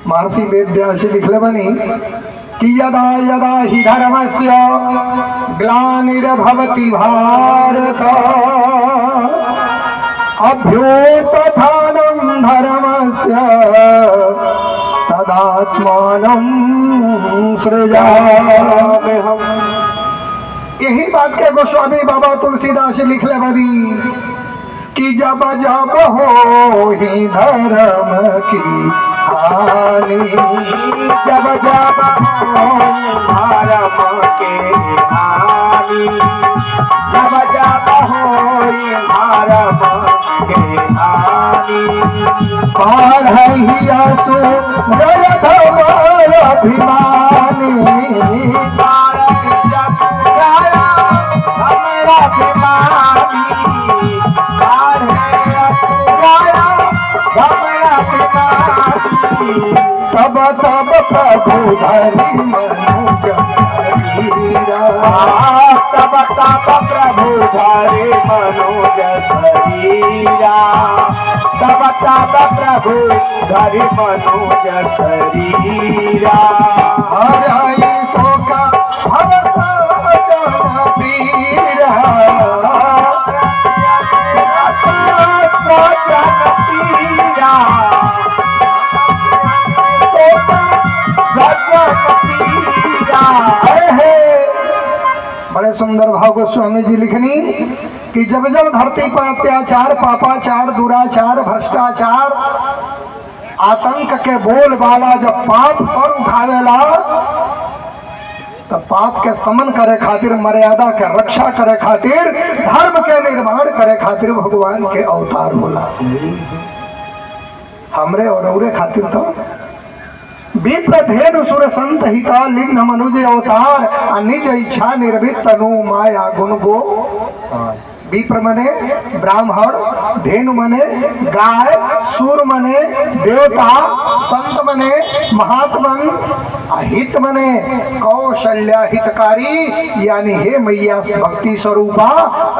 महर्षि वेद व्यास लिखले बनी कि यदा यदा हि धर्मस्य ग्लानिर्भवति भारत अभ्युत्थानं धर्मस्य तदात्मानं सृजाम्यहम्। यही बात के गोस्वामी बाबा तुलसीदास लिखले बनी कि जब जब हो ही धर्म की हानि, जब जब हो धर्म के हानि, जब जब हो धर्म के हानि, पार है ही आंसू गय धर्म अभिमानी, पार गया हमारा अभिमानी, तब तब प्रभु धरि मनुज शरीरा, तब तब प्रभु धरि मनुज शरीरा, तब तब प्रभु धरि मनुज शरीरा। हराई शोका भवसागन पीरा, सजन पीरा, बड़े सुंदर भाव गोस्वामी जी लिखनी कि जब जब धरती पर अत्याचार, पापाचार, दुराचार, भ्रष्टाचार, आतंक के बोल बाला जब पाप सर उठावेला तो पाप के समन करे खातिर, मर्यादा के रक्षा करे खातिर, धर्म के निर्माण करे खातिर भगवान के अवतार होला। हमरे और औरे खातिर तो विप्रधेनु सुर संत हिता लिंग मनुज अवतार निज इच्छा निर्भित तनु माया गुण गो। विप्र मने ब्राह्मण, धेनु मने गाय, सूर मने देवता, संत मने महात्मन, अहित मने कौशल्या हितकारी, यानी हे मैया भक्ति स्वरूपा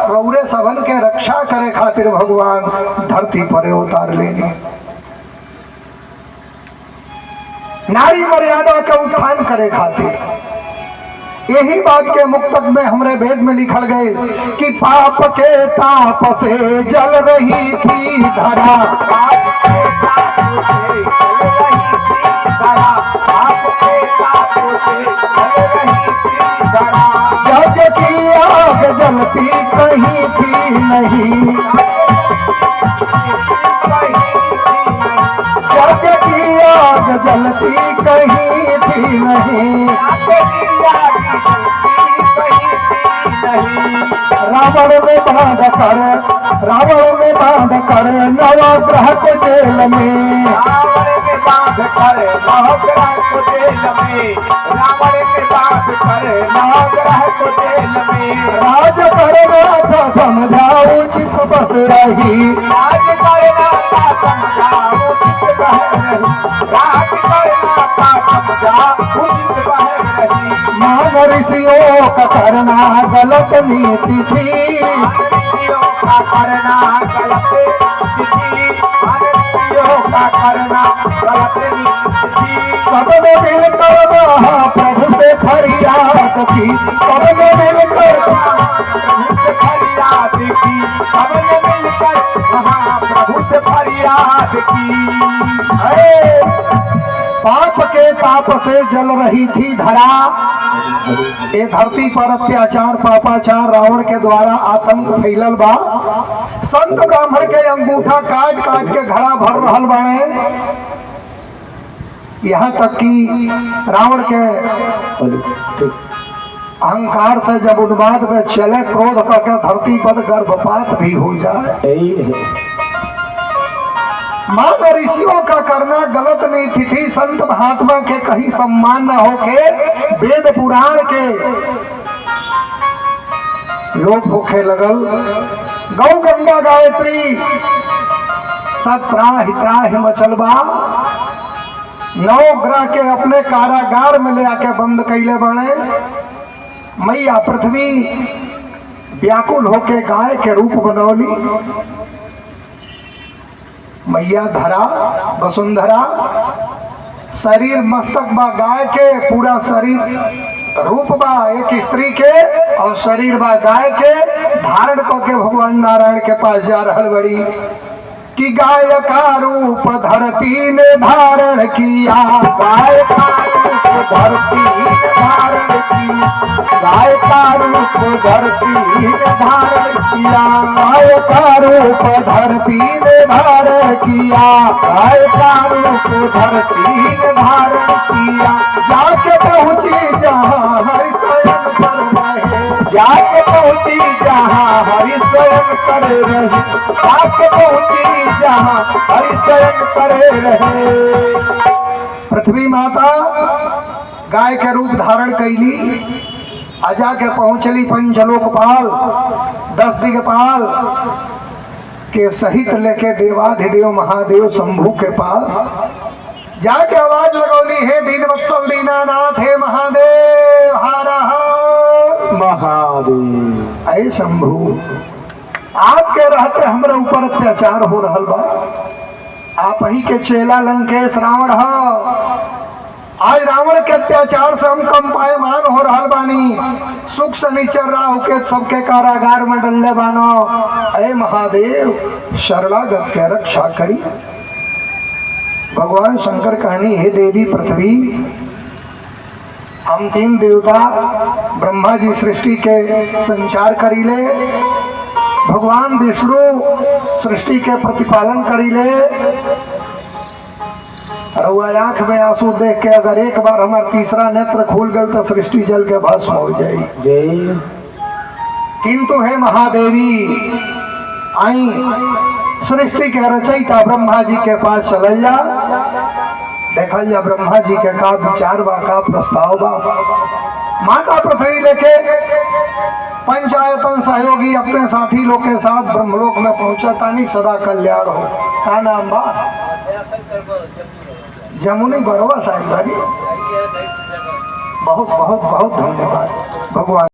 रौरे सबन के रक्षा करे खातिर भगवान धरती पर अवतार लेने, नारी मर्यादा का उत्थान करे खातिर। यही बात के मुक्तक में हमरे वेद में लिखल गए कि पाप के ताप से जल रही थी धरा, जग की आग जलती कहीं थी नहीं, जग की आग जलती कहीं थी नहीं, रावण में बांध कर, रावण में बांध कर नवग्रह को जेल में, रावण में बांध कर नवग्रह को जेल में, रावण में बांध कर नवग्रह को जेल में, राज करना था समझाओ चित बस रही, राज करना था समझाओ चित बह रही, राज करना था समझाओ चित बह रही। मान ऋषियों का करना गलत नीति थी, ऋषियों का करना गलत नीति थी, ऋषियों का करना गलत नीति थी। सबने मिलकर महाप्रभु से फरियाद की, सबने मिलकर प्रभु से फरियाद की, सबने मिलकर महाप्रभु से फरियाद की। पाप के ताप से जल रही थी धरा, ये धरती पर अत्याचार, पापाचार, रावण के द्वारा आतंक फैलल बा। संत ब्राह्मण के अंगूठा काट काट के घड़ा भर रहल बाड़े, यहाँ तक कि रावण के अहंकार से जब उन्माद में चले, क्रोध करके धरती पर गर्भपात भी हो जाए। मान ऋषियों का करना गलत नहीं थी, संत महात्मा के कहीं सम्मान न होके वेद पुराण के लोग भूखे लगल। गौ गंगा गायत्री सब त्राहि त्राहि मचलबा, नौ ग्रह के अपने कारागार में ले आके बंद कैले बने। मैया पृथ्वी व्याकुल होके गाय के रूप बनौली। मैया धरा वसुंधरा, शरीर मस्तक बा गाय के, पूरा शरीर रूप बा एक स्त्री के और शरीर बा गाय के, धारण करके भगवान नारायण के पास जा रहल बड़ी कि गाय का रूप धरती ने धारण किया, गाय का रूप धरती ने धारण किया, गाय का रूप धरती ने धारण किया, गाय का रूप धरती ने धारण किया, गाय का रूप धरती ने धारण किया, जाके पहुंची जहाँ हरि स्वयं पर रहे, जाके पहुंची जहाँ हरि स्वयं करे रहे, जाके पहुंची जहाँ हरि स्वयं करे रहे। पृथ्वी माता गाय के रूप धारण कैली, आजा के पहुंचली पंचलोकपाल 10 दिग्पाल के सहित लेके देवाधिदेव महादेव शंभू के पास जाके आवाज लगौली, हे दीन वत्सल दीनानाथ, हे महादेव हारा महादेव। अय शंभू, आपके रहते हमारे ऊपर अत्याचार हो रहल बा, आप ही के चेला लंकेश रावण है, आज रावण के अत्याचार से हम कम पायमान हो रहल बानी, सुख शनिचर राहु के सबके कारागार में डलले बानो, अय महादेव शरणागत के रक्षा करी। भगवान शंकर कहनी, हे देवी पृथ्वी, हम 3 देवता ब्रह्मा जी सृष्टि के संचार करीले, भगवान विष्णु सृष्टि के प्रतिपालन करीले, रउआ आंख में आंसू देख के अगर एक बार हमार तीसरा नेत्र खुल गए तो सृष्टि जल के भस्म हो जाए। किंतु हे महादेवी, आई सृष्टि के रचयिता ब्रह्मा जी के पास चल जा, देखल जा ब्रह्मा जी के का विचार बा, का प्रस्ताव बा। माता पृथ्वी लेके पंचायतन सहयोगी अपने साथी लोग के साथ ब्रह्मलोक में पहुंचा, तानी सदा कल्याण हो। का नाम बा? जमुनी बरवा साहिब। बहुत बहुत बहुत धन्यवाद भगवान।